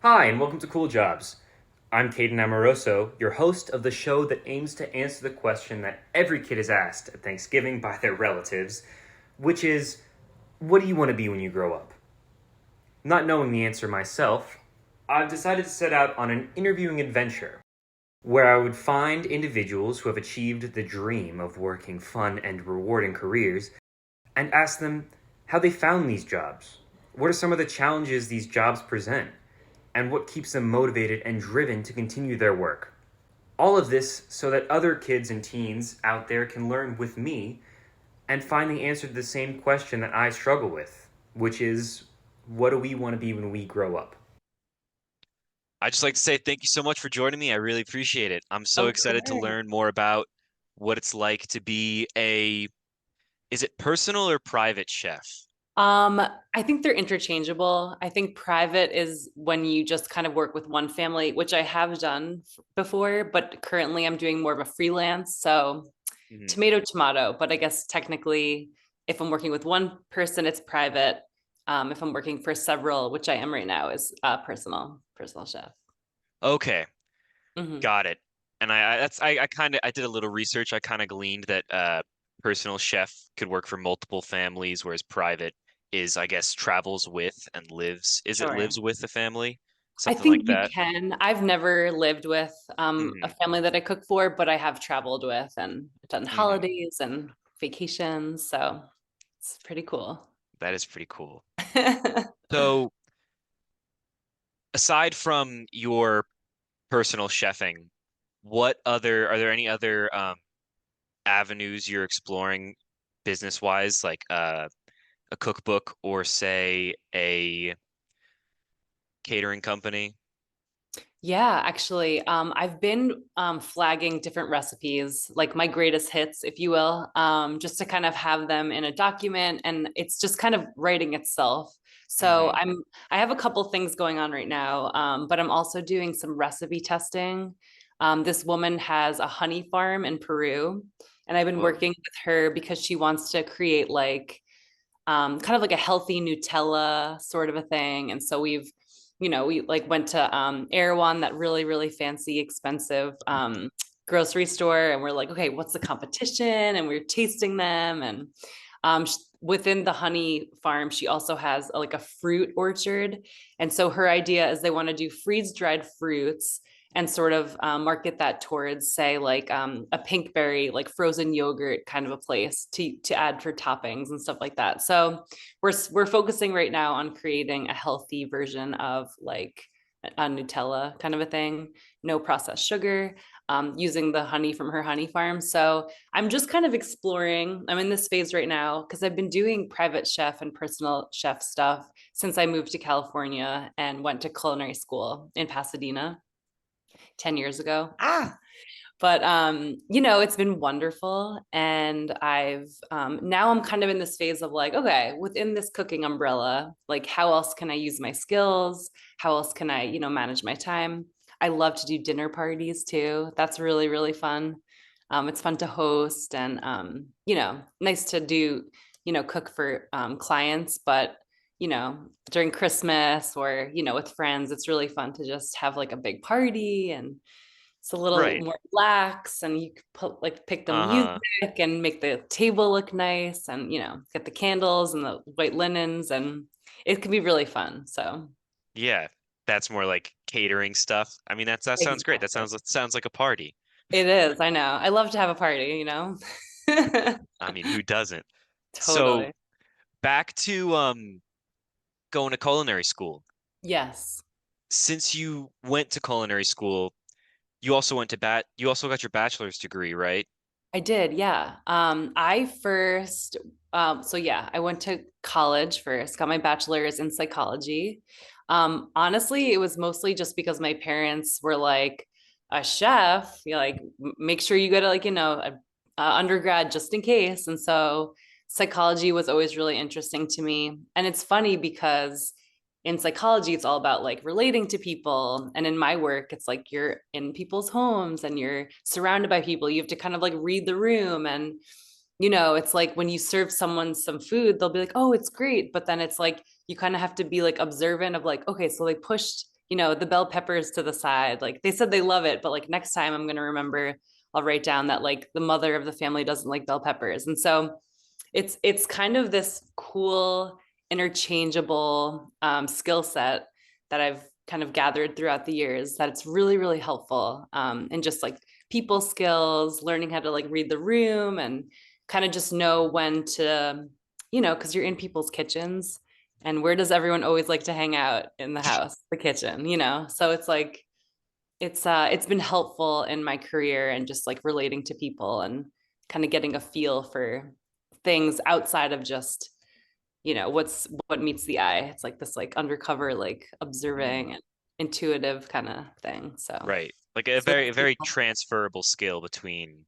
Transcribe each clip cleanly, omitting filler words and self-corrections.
Hi, and welcome to Cool Jobs. I'm Caden Amoroso, your host of the show that aims to answer the question that every kid is asked at Thanksgiving by their relatives, which is, what do you want to be when you grow up? Not knowing the answer myself, I've decided to set out on an interviewing adventure where I would find individuals who have achieved the dream of working fun and rewarding careers and ask them how they found these jobs. What are some of the challenges these jobs present? And what keeps them motivated and driven to continue their work. All of this so that other kids and teens out there can learn with me and find the answer to the same question that I struggle with, which is, what do we want to be when we grow up? I just like to say thank you so much for joining me. I really appreciate it. I'm so Of excited to course. learn more about what it's like to be is it personal or private chef? Um, I think they're interchangeable. I think private is when you just kind of work with one family, which I have done before, but currently I'm doing more of a freelance. So Mhm. tomato, tomato. But I guess technically, if I'm working with one person, it's private. If I'm working for several, which I am right now, is personal chef. Okay, Hmm. got it. And I kind of I did a little research. I kind of gleaned that personal chef could work for multiple families, whereas private is, I guess, travels with and lives. Is it Sure. lives with the family? I Something like think you that. can. I've never lived with a Hmm. family that I cook for, but I have traveled with and done Hmm. holidays and vacations. So it's pretty cool. That is pretty cool. So, aside from your personal chefing, what other are there any other avenues you're exploring business wise, like a cookbook or say a catering company? Yeah, actually, I've been flagging different recipes, like my greatest hits, if you will, just to kind of have them in a document, and it's just kind of writing itself. So Hmm. I have a couple things going on right now, but I'm also doing some recipe testing. This woman has a honey farm in Peru, and I've been Whoa. working with her because she wants to create like kind of like a healthy Nutella sort of a thing. And so we like went to Erewhon, that really, really fancy, expensive grocery store. And we're like, okay, what's the competition? And we're tasting them. And within the honey farm, she also has like a fruit orchard. And so her idea is they want to do freeze dried fruits and sort of market that towards, say, like a pinkberry, like frozen yogurt kind of a place to add for toppings and stuff like that. So we're focusing right now on creating a healthy version of like a Nutella kind of a thing, no processed sugar, using the honey from her honey farm. So I'm just kind of exploring. I'm in this phase right now because I've been doing private chef and personal chef stuff since I moved to California and went to culinary school in Pasadena 10 years ago. But it's been wonderful. And I've now I'm kind of in this phase of like, okay, within this cooking umbrella, like how else can I use my skills? How else can I, manage my time? I love to do dinner parties too. That's really, really fun. It's fun to host and nice to do, cook for clients, but during Christmas or, with friends, it's really fun to just have like a big party and it's a little Right. more relaxed and you could pick the music Uh-huh. and make the table look nice and get the candles and the white linens and it can be really fun. So Yeah. That's more like catering stuff. I mean, that sounds great. exactly. That sounds like a party. It is, I know. I love to have a party. I mean, who doesn't? So, Totally. back to going to culinary school. Yes. Since you went to culinary school, you also got your bachelor's degree, right? I did, yeah. I first, so yeah, I went to college first, got my bachelor's in psychology. Honestly, it was mostly just because my parents were like, a chef, like, make sure you go to like, a undergrad just in case. And so psychology was always really interesting to me. And it's funny because in psychology, it's all about like relating to people. And in my work, it's like you're in people's homes and you're surrounded by people. You have to kind of like read the room. And, it's like when you serve someone some food, they'll be like, oh, it's great. But then it's like you kind of have to be like observant of like, okay, so they pushed, the bell peppers to the side. Like they said they love it, but like next time I'm going to remember, I'll write down that like the mother of the family doesn't like bell peppers. And so it's kind of this cool interchangeable skill set that I've kind of gathered throughout the years that it's really, really helpful. And just like people skills, learning how to like read the room and kind of just know when to, because you're in people's kitchens and where does everyone always like to hang out in the house, the kitchen, So it's like it's been helpful in my career and just like relating to people and kind of getting a feel for things outside of just what meets the eye. It's like this like undercover like Mm, observing and intuitive kind of thing. So right. Like a so very, very transferable skill between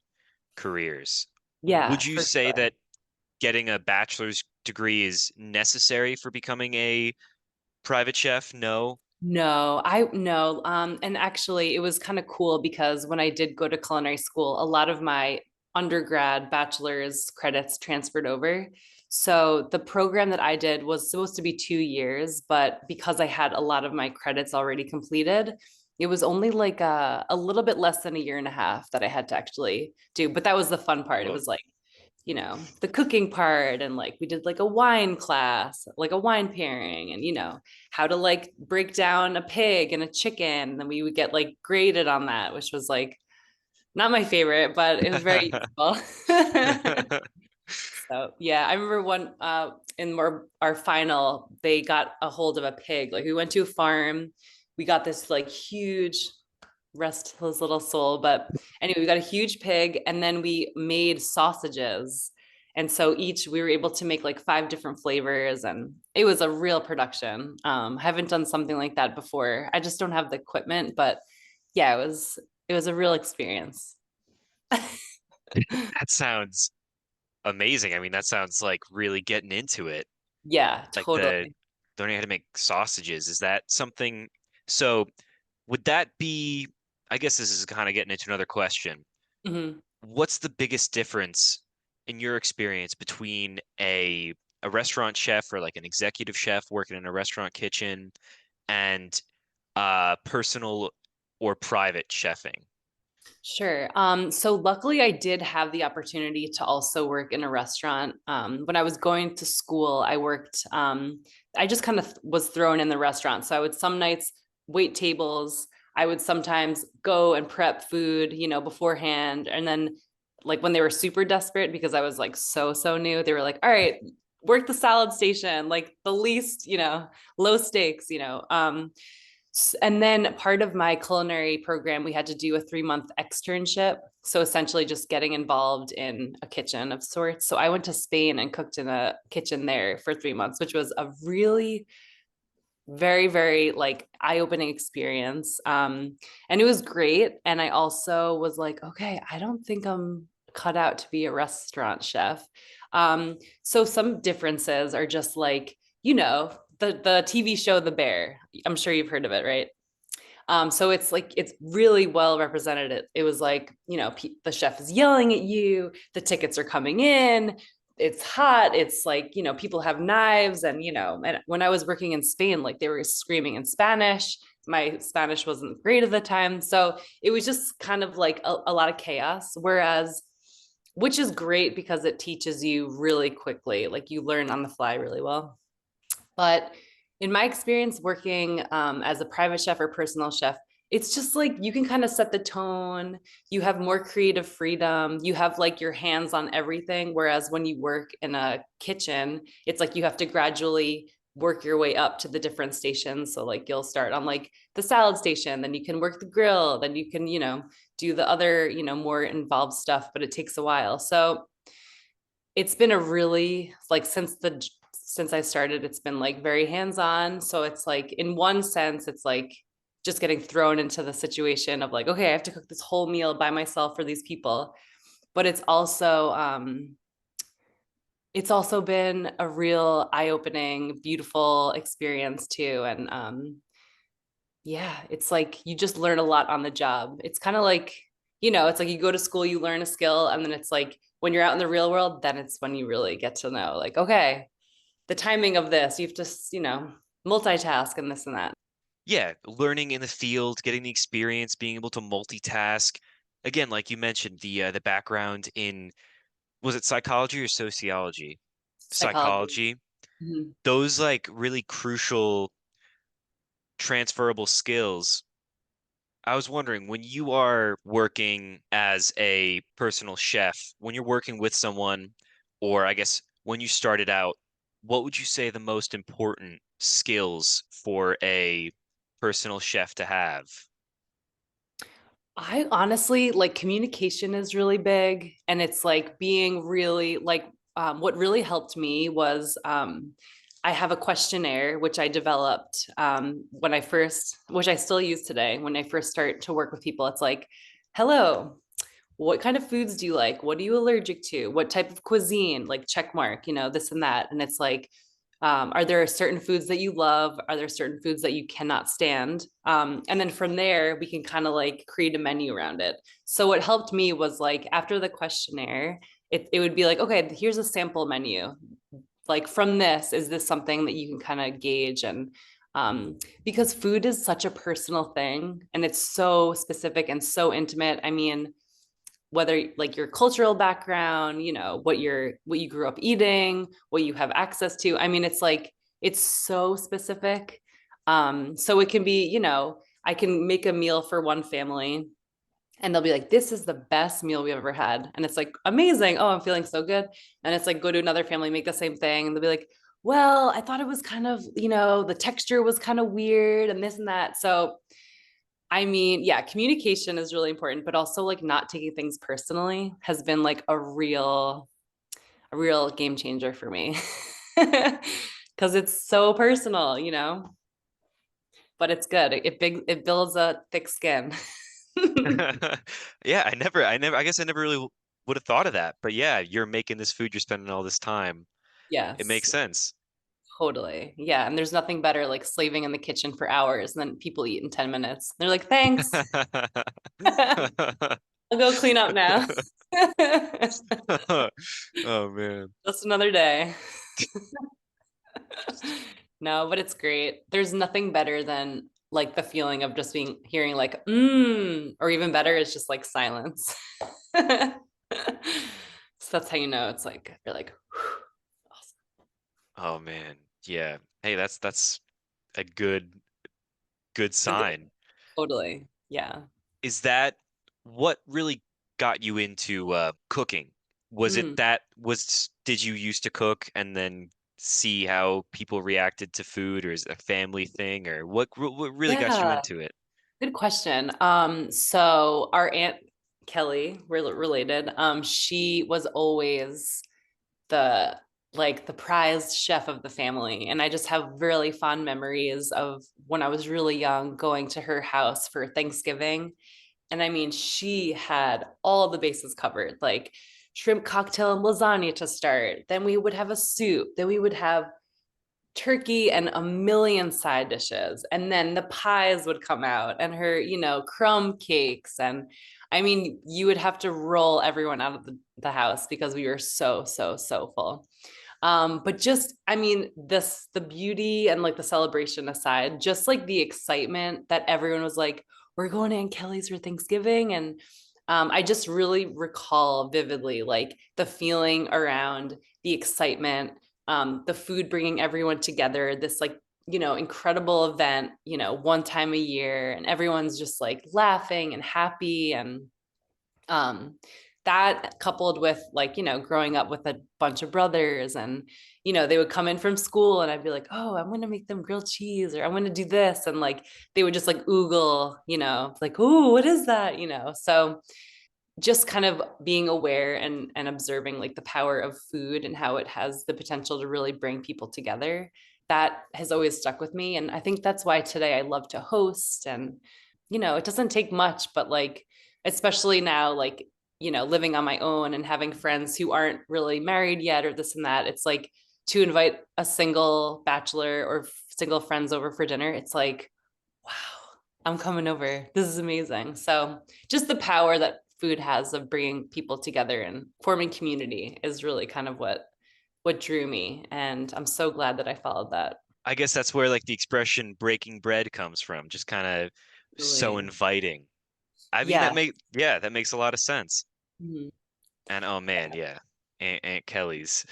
careers. yeah, Would you for say sure. that getting a bachelor's degree is necessary for becoming a private chef? No. No, I no. And actually it was kind of cool because when I did go to culinary school, a lot of my undergrad bachelor's credits transferred over. So the program that I did was supposed to be 2 years, but because I had a lot of my credits already completed, it was only like a little bit less than a year and a half that I had to actually do. But that was the fun part. It Whoa. was like the cooking part and like we did like a wine class, like a wine pairing and how to like break down a pig and a chicken. And then we would get like graded on that, which was like not my favorite, but it was very useful. So yeah, I remember one in our final, they got a hold of a pig. Like we went to a farm, we got this like huge rest his little soul. But anyway, we got a huge pig and then we made sausages. And so each we were able to make like 5 different flavors and it was a real production. I haven't done something like that before. I just don't have the equipment, but yeah, it was a real experience. That sounds amazing. I mean, that sounds like really getting into it. Yeah, Like the totally. learning how to make sausages. Is that something? So would that be, I guess this is kind of getting into another question. Mhm. What's the biggest difference in your experience between a restaurant chef or like an executive chef working in a restaurant kitchen and personal or private chefing? Sure. So luckily I did have the opportunity to also work in a restaurant. When I was going to school, I just kind of was thrown in the restaurant. So I would some nights wait tables. I would sometimes go and prep food, beforehand. And then like when they were super desperate because I was like so new, they were like, all right, work the salad station, like the least, low stakes, and then part of my culinary program, we had to do a 3-month externship. So essentially just getting involved in a kitchen of sorts. So I went to Spain and cooked in a kitchen there for 3 months, which was a really very, very like eye-opening experience. And it was great. And I also was like, okay, I don't think I'm cut out to be a restaurant chef. So some differences are just like, the TV show The Bear. I'm sure you've heard of it, right? So it's like it's really well represented. It was like the chef is yelling at you, the tickets are coming in, it's hot, it's like people have knives, and when I was working in Spain, like they were screaming in Spanish. My Spanish wasn't great at the time, so it was just kind of like a lot of chaos. Whereas, which is great because it teaches you really quickly, like you learn on the fly really well. But in my experience working as a private chef or personal chef, it's just like you can kind of set the tone. You have more creative freedom. You have like your hands on everything. Whereas when you work in a kitchen, it's like you have to gradually work your way up to the different stations. So like you'll start on like the salad station, then you can work the grill, then you can, do the other, more involved stuff, but it takes a while. So it's been a really like since I started, it's been like very hands-on. So it's like in one sense, it's like just getting thrown into the situation of like, okay, I have to cook this whole meal by myself for these people. But it's also been a real eye-opening, beautiful experience too. And yeah, it's like you just learn a lot on the job. It's kind of like, it's like you go to school, you learn a skill, and then it's like when you're out in the real world, then it's when you really get to know, like, okay, the timing of this, you have to, multitask and this and that. yeah, learning in the field, getting the experience, being able to multitask. Again, like you mentioned, the background in, was it psychology or sociology? Psychology. Psychology. Mhm. Those like really crucial transferable skills. I was wondering, when you are working as a personal chef, when you're working with someone, or I guess when you started out, what would you say the most important skills for a personal chef to have? I honestly like communication is really big, and it's like being really like what really helped me was I have a questionnaire which I developed when I first, which I still use today when I first start to work with people. It's like, hello, what kind of foods do you like? What are you allergic to? What type of cuisine? Like check mark, this and that. And it's like, are there certain foods that you love? Are there certain foods that you cannot stand? And then from there, we can kind of like create a menu around it. So what helped me was like after the questionnaire, it would be like, okay, here's a sample menu. Like from this, is this something that you can kind of gauge? And because food is such a personal thing and it's so specific and so intimate. I mean, whether like your cultural background, what you grew up eating, what you have access to. I mean, it's like it's so specific. So it can be, I can make a meal for one family and they'll be like, this is the best meal we've ever had. And it's like, amazing. Oh, I'm feeling so good. And it's like, go to another family, make the same thing. And they'll be like, well, I thought it was kind of, the texture was kind of weird and this and that. So I mean, yeah, communication is really important, but also like not taking things personally has been like a real game changer for me. Because it's so personal. But it's good. It builds a thick skin. Yeah, I guess I never really would have thought of that. But yeah, you're making this food, you're spending all this time. It Yes, makes sense. totally. Yeah. And there's nothing better like slaving in the kitchen for hours and then people eat in 10 minutes. They're like, thanks. I'll go clean up now. Oh man. Just another day. No, but it's great. There's nothing better than like the feeling of just hearing like, or even better is just like silence. So that's how you know it's like, you're like, awesome. Oh man. Yeah. Hey, that's a good It's a good, sign. totally. Yeah. Is that what really got you into cooking? Was it Mm, that was did you used to cook and then see how people reacted to food, or is it a family thing, or what really got you yeah. into it? Good question. So our Aunt Kelly, we're related. She was always the the prized chef of the family. And I just have really fond memories of when I was really young going to her house for Thanksgiving. And I mean, she had all the bases covered, like shrimp cocktail and lasagna to start. Then we would have a soup. Then we would have turkey and a million side dishes. And then the pies would come out and her, crumb cakes. And I mean, you would have to roll everyone out of the house because we were so, so, so full. But just, I mean, the beauty and like the celebration aside, just like the excitement that everyone was like, we're going to Aunt Kelly's for Thanksgiving. And I just really recall vividly like the feeling around the excitement, the food bringing everyone together, this like, incredible event, one time a year, and everyone's just like laughing and happy. And um that coupled with like growing up with a bunch of brothers and they would come in from school and I'd be like, oh, I'm going to make them grilled cheese or I'm going to do this, and like they would just like oogle, like, oh, what is that, so just kind of being aware and observing like the power of food and how it has the potential to really bring people together, that has always stuck with me. And I think that's why today I love to host. And it doesn't take much, but like especially now, like living on my own and having friends who aren't really married yet or this and that, it's like to invite a single bachelor or single friends over for dinner, it's like, wow, I'm coming over. This is amazing. So just the power that food has of bringing people together and forming community is really kind of what drew me. And I'm so glad that I followed that. I guess that's where like the expression breaking bread comes from, just kind of so Really. inviting. I mean, Yeah. that makes a lot of sense. Mhm. And oh man, yeah. Aunt Kelly's.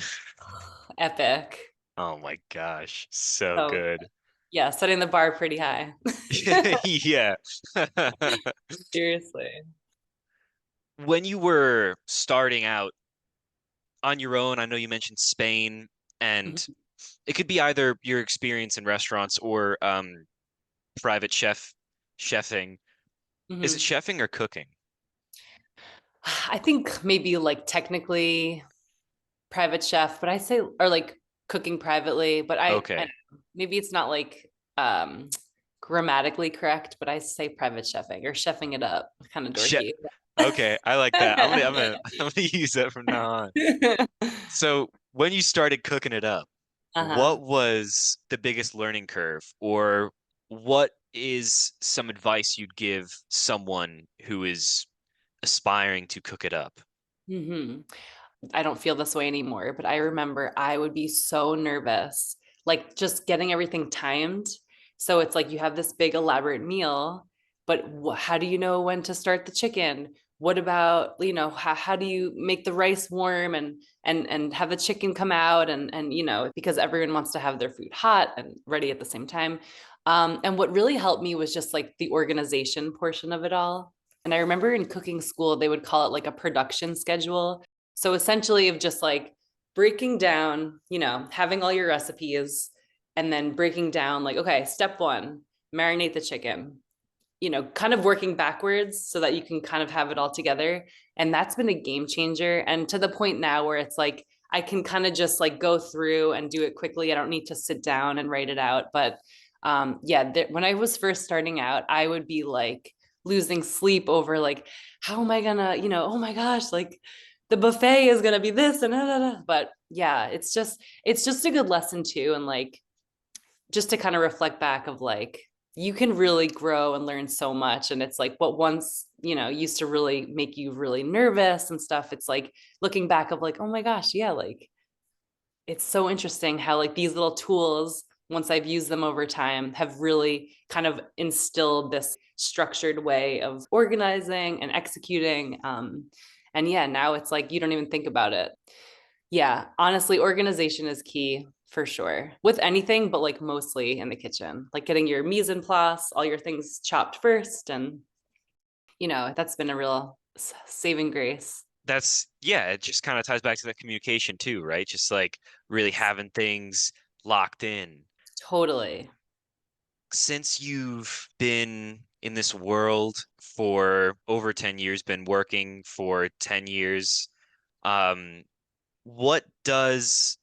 Epic. Oh my gosh, so So good. yeah, setting the bar pretty high. Yeah. Seriously. When you were starting out on your own, I know you mentioned Spain, and Mhm. it could be either your experience in restaurants or private chefing. Is it Mhm. chefing or cooking? I think maybe like technically private chef, but I say or like cooking privately, but I Okay. maybe it's not like um grammatically correct, but I say private chefing or chefing it up. Kind of Chef. dorky. Okay, I like that. I'm gonna use that from now on. So when you started cooking it up, Uh-huh. what was the biggest learning curve, or what is some advice you'd give someone who is aspiring to cook it up? hmm I don't feel this way anymore, but I remember I would be so nervous, like just getting everything timed. So it's like you have this big elaborate meal, but how do you know when to start the chicken? What about, how do you make the rice warm and have the chicken come out and because everyone wants to have their food hot and ready at the same time. And what really helped me was just like the organization portion of it all. And I remember in cooking school, they would call it like a production schedule. So essentially, of just like breaking down, having all your recipes and then breaking down, like, okay, step one, marinate the chicken, kind of working backwards so that you can kind of have it all together. And that's been a game changer. And to the point now where it's like, I can kind of just like go through and do it quickly. I don't need to sit down and write it out. But yeah, when I was first starting out, I would be like losing sleep over like, how am I gonna, oh my gosh, like the buffet is gonna be this and da, da, da. But yeah, it's just a good lesson too. And like just to kind of reflect back of like you can really grow and learn so much, and it's like what once used to really make you really nervous and stuff, it's like looking back of like, oh my gosh, yeah, like it's so interesting how like these little tools, once I've used them over time, have really kind of instilled this structured way of organizing and executing. And yeah, now it's like you don't even think about it. Yeah, honestly, organization is key for sure with anything, but like mostly in the kitchen, like getting your mise en place, all your things chopped first. And, that's been a real saving grace. Yeah, it just kind of ties back to that communication too, right? Just like really having things locked in. Totally. Since you've been in this world for over 10 years, been working for 10 years, um, what does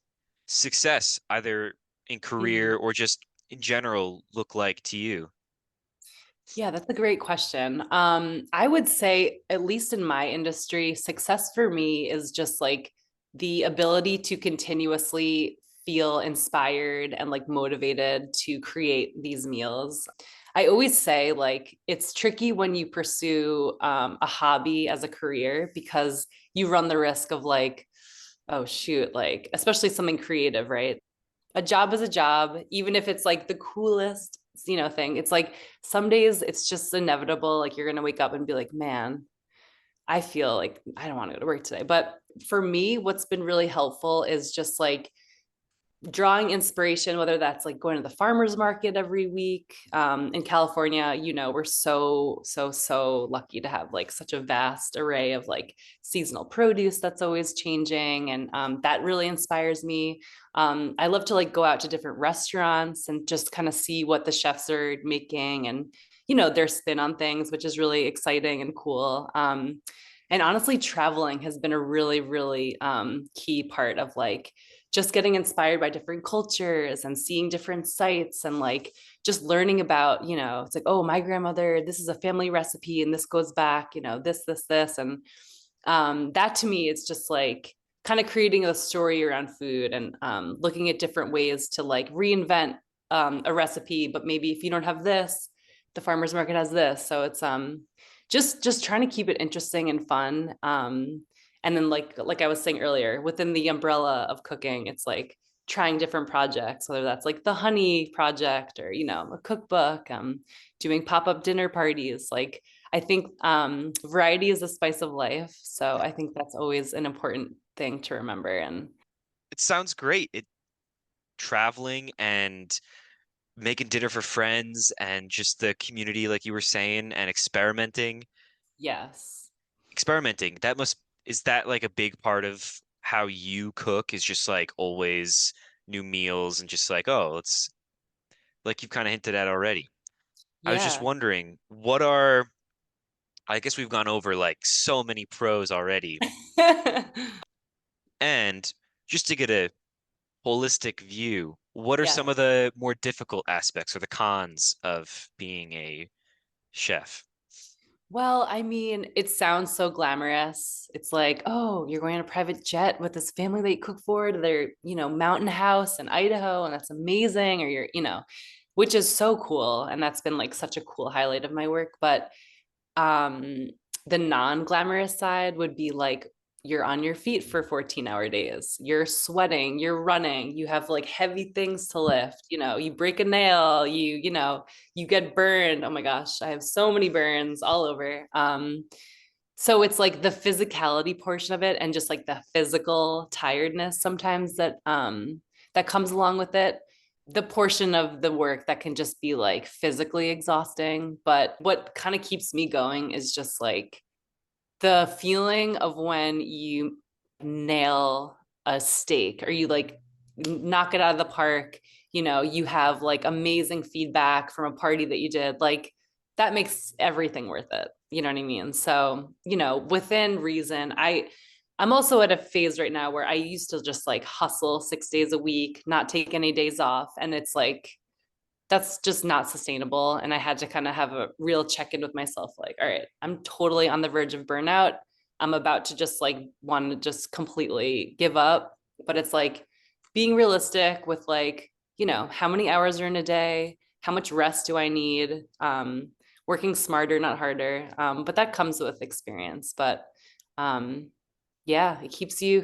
success, either in career Mhm. or just in general, look like to you? Yeah, that's a great question. I would say, at least in my industry, success for me is just like the ability to continuously feel inspired and like motivated to create these meals. I always say, like, it's tricky when you pursue a hobby as a career because you run the risk of, like, oh, shoot, like, especially something creative, right? A job is a job, even if it's like the coolest, thing. It's like some days it's just inevitable. Like you're gonna wake up and be like, man, I feel like I don't want to go to work today. But for me, what's been really helpful is just like drawing inspiration, whether that's like going to the farmer's market every week. In California, we're so lucky to have like such a vast array of like seasonal produce that's always changing. And that really inspires me. I love to like go out to different restaurants and just kind of see what the chefs are making and, their spin on things, which is really exciting and cool. And honestly, traveling has been a really, really key part of like just getting inspired by different cultures and seeing different sites and like just learning about, it's like, oh, my grandmother, this is a family recipe and this goes back, this. And that to me, it's just like kind of creating a story around food and looking at different ways to like reinvent a recipe. But maybe if you don't have this, the farmer's market has this. So it's just trying to keep it interesting and fun. And then like I was saying earlier, within the umbrella of cooking, it's like trying different projects, whether that's like the honey project or, a cookbook, doing pop-up dinner parties. Like I think variety is the spice of life. So I think that's always an important thing to remember. And It sounds great. It traveling and making dinner for friends and just the community, like you were saying, and yes. experimenting. That must, is that like a big part of how you cook, is just like always new meals and just like, oh, let's, like you've kind of hinted at already. I was just Yeah. wondering, what are, I guess we've gone over like so many pros already. And just to get a holistic view, what are some Yeah. of the more difficult aspects or the cons of being a chef? Well, I mean, it sounds so glamorous. It's like, oh, you're going on a private jet with this family that you cook for to their, mountain house in Idaho, and that's amazing. Or which is so cool. And that's been like such a cool highlight of my work. But um, the non-glamorous side would be like you're on your feet for 14-hour days. You're sweating, you're running, you have like heavy things to lift, you break a nail, you get burned. Oh my gosh, I have so many burns all over. So it's like the physicality portion of it and just like the physical tiredness sometimes that comes along with it, the portion of the work that can just be like physically exhausting. But what kind of keeps me going is just like the feeling of when you nail a steak or you like knock it out of the park, you have like amazing feedback from a party that you did, like that makes everything worth it. You know what I mean? So, within reason, I'm also at a phase right now where I used to just like hustle 6 days a week, not take any days off. And it's like, that's just not sustainable. And I had to kind of have a real check in with myself like, all right, I'm totally on the verge of burnout. I'm about to just like want to just completely give up. But it's like being realistic with like, how many hours are in a day? How much rest do I need? Working smarter, not harder. But that comes with experience. But yeah, it keeps you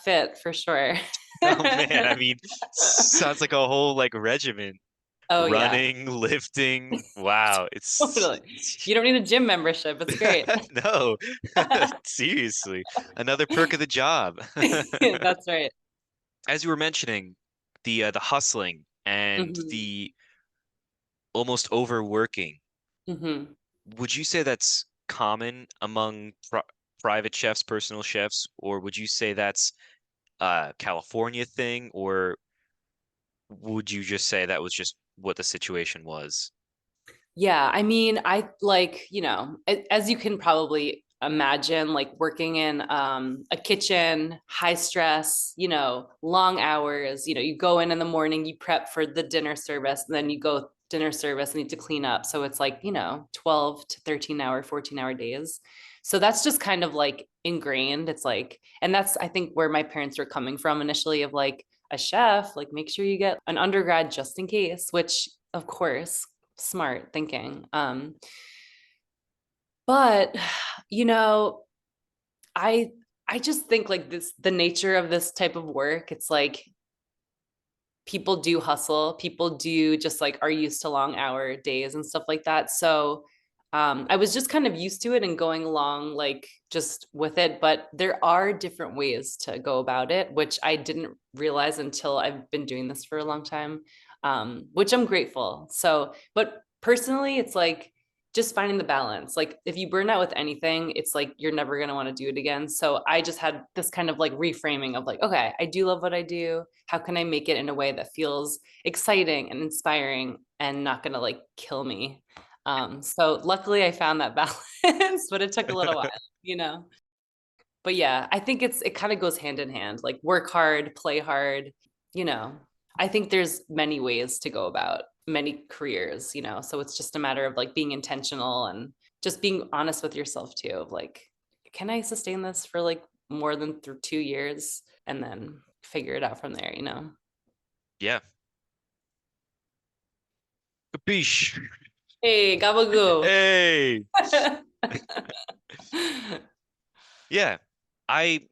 fit for sure. Oh man, I mean, sounds like a whole like regimen. Oh yeah. Running, lifting. Wow, Totally. You don't need a gym membership. It's great. no, seriously, another perk of the job. That's right. As you were mentioning, the hustling and Hmm. the almost overworking, Hmm. would you say that's common among private chefs, personal chefs, or would you say that's a California thing, or would you just say that was just what the situation was? Yeah, I mean, I like, as you can probably imagine, like working in a kitchen, high stress, long hours, you go in the morning, you prep for the dinner service, and then you go dinner service and need to clean up. So it's like, 12 to 13-hour, 14-hour days. So that's just kind of like ingrained. It's like, and that's, I think, where my parents were coming from initially of like a chef, like make sure you get an undergrad just in case, which of course smart thinking. But you know, I I just think like this the nature of this type of work, it's like people do hustle, people do just like are used to long hour days and stuff like that. So I was just kind of used to it and going along like just with it. But there are different ways to go about it, which I didn't realize until I've been doing this for a long time, which I'm grateful. So, but personally, it's like just finding the balance. Like if you burn out with anything, it's like you're never going to want to do it again. So I just had this kind of like reframing of like, okay, I do love what I do. How can I make it in a way that feels exciting and inspiring and not going to like kill me? So luckily I found that balance, but it took a little while, you know. But yeah, I think it kind of goes hand in hand, like work hard, play hard, you know. I think there's many ways to go about many careers, So it's just a matter of like being intentional and just being honest with yourself too, of like, can I sustain this for like more than 2 years and then figure it out from there? Yeah. Capiche. Hey, gabagoo. Hey. Yeah. I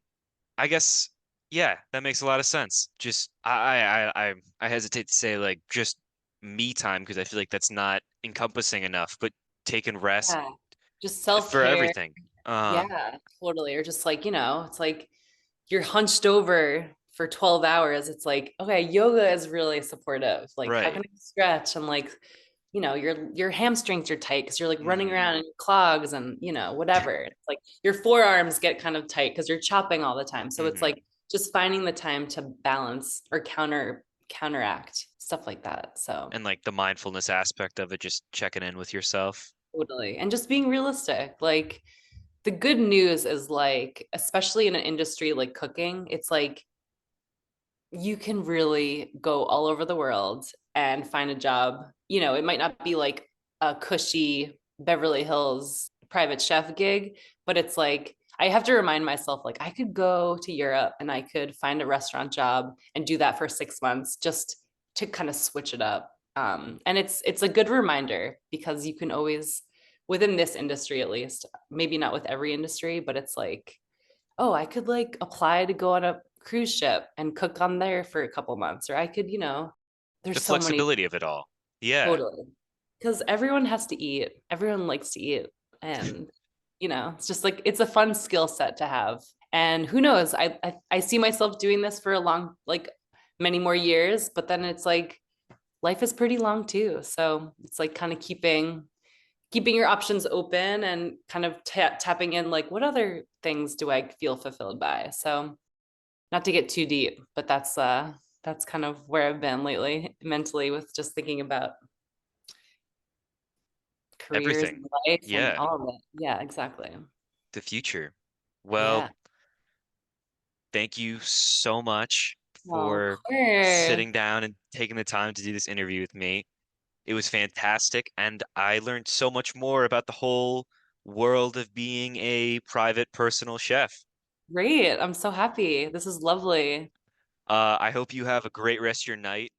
I guess Yeah, that makes a lot of sense. Just I hesitate to say like just me time because I feel like that's not encompassing enough, but taking rest Yeah. Just for self-care. everything. Yeah, totally. Or just like, it's like you're hunched over for 12 hours. It's like, okay, yoga is really supportive. Like, how Right. can I stretch? And like, your hamstrings are tight because you're like running Hmm. around in clogs and whatever. It's like your forearms get kind of tight because you're chopping all the time. So it's Hmm. like just finding the time to balance or counteract stuff like that. So And like the mindfulness aspect of it, just checking in with yourself. totally. And just being realistic. Like the good news is like, especially in an industry like cooking, it's like you can really go all over the world and find a job. It might not be like a cushy Beverly Hills private chef gig, but it's like I have to remind myself like I could go to Europe and I could find a restaurant job and do that for 6 months just to kind of switch it up. And it's a good reminder because you can always within this industry at least, maybe not with every industry, but it's like oh, I could like apply to go on a cruise ship and cook on there for a couple months, or I could, The there's so many flexibility of it all. Yeah. totally because everyone has to eat, everyone likes to eat, and it's just like it's a fun skill set to have. And who knows, I see myself doing this for a long, like many more years, but then it's like life is pretty long too, so it's like kind of keeping your options open and kind of tapping in like what other things do I feel fulfilled by. So not to get too deep, but that's kind of where I've been lately mentally with just thinking about careers Everything. and life and Yeah. all of it. Yeah, exactly. The future. Well, Yeah. thank you so much Oh, of for course. sitting down and taking the time to do this interview with me. It was fantastic, and I learned so much more about the whole world of being a private personal chef. Great. I'm so happy. This is lovely. I hope you have a great rest of your night.